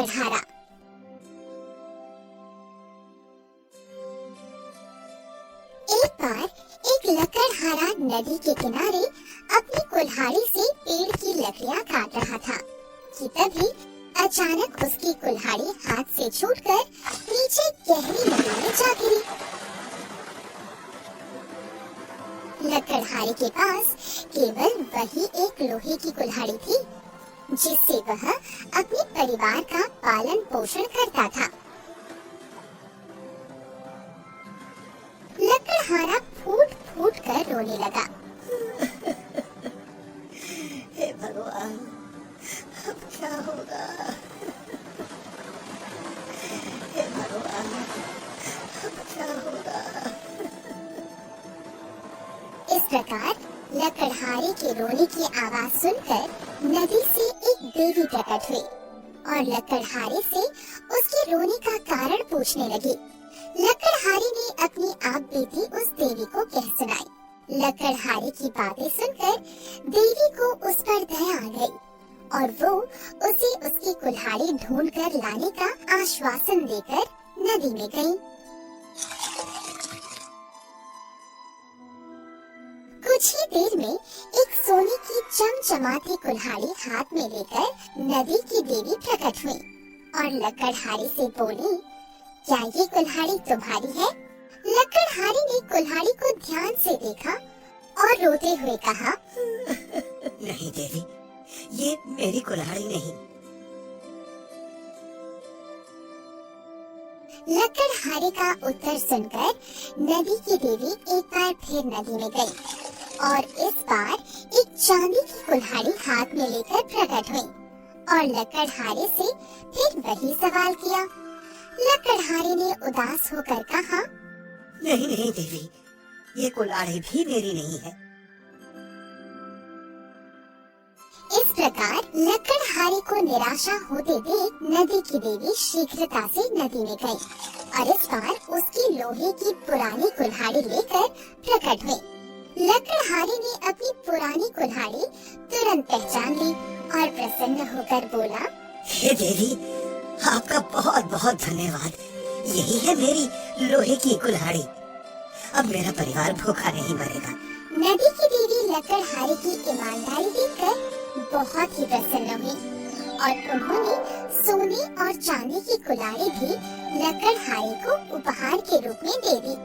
लकड़हारा। एक बार एक लकड़हारा नदी के किनारे अपनी कुल्हाड़ी से पेड़ की लकड़ियां काट रहा था कि तभी अचानक उसकी कुल्हाड़ी हाथ से छूटकर नीचे गहरी नदी में जा गिरी। लकड़हारे के पास केवल वही एक लोहे की कुल्हाड़ी थी जिससे वह अपने परिवार का पालन पोषण करता था। लकड़हारा फूट फूट कर रोने लगा। हे भगवान, अब क्या होगा? हे भगवान, अब क्या होगा? इस प्रकार लकड़हारे के रोने की आवाज सुनकर नदी से एक देवी प्रकट हुई और लकड़हारे से उसके रोने का कारण पूछने लगी। लकड़हारे ने अपनी आप बीती उस देवी को कह सुनाई। लकड़हारे की बातें सुनकर देवी को उस पर दया आ गई और वो उसे उसकी कुल्हाड़ी ढूंढ कर लाने का आश्वासन देकर नदी में गई। कुछ ही देर में एक सोने की चमचमाती कुल्हाड़ी हाथ में लेकर नदी की देवी प्रकट हुई और लकड़हारे से बोली, क्या ये कुल्हाड़ी तुम्हारी है? लकड़हारे ने कुल्हाड़ी को ध्यान से देखा और रोते हुए कहा, नहीं देवी, ये मेरी कुल्हाड़ी नहीं। लकड़हारे का उत्तर सुनकर नदी की देवी एक बार फिर नदी में गई और इस बार एक चांदी की कुल्हाड़ी हाथ में लेकर प्रकट हुई और लकड़हारे से फिर वही सवाल किया। लकड़हारे ने उदास होकर कहा, नहीं नहीं देवी, ये कुल्हाड़ी भी मेरी नहीं है। इस प्रकार लकड़हारे को निराशा होते देख नदी की देवी शीघ्रता से नदी में गई और इस बार उसकी लोहे की पुरानी कुल्हाड़ी लेकर प्रकट हुई। लकड़हारे ने अपनी पुरानी कुल्हाड़ी तुरंत पहचान ली और प्रसन्न होकर बोला, हे देवी, आपका बहुत बहुत धन्यवाद। यही है मेरी लोहे की कुल्हाड़ी। अब मेरा परिवार भूखा नहीं मरेगा। नदी की देवी लकड़हारे की ईमानदारी देखकर बहुत ही प्रसन्न हुई और उन्होंने सोने और चांदी की कुल्हाड़ी भी लकड़हारे को उपहार के रूप में दे दी।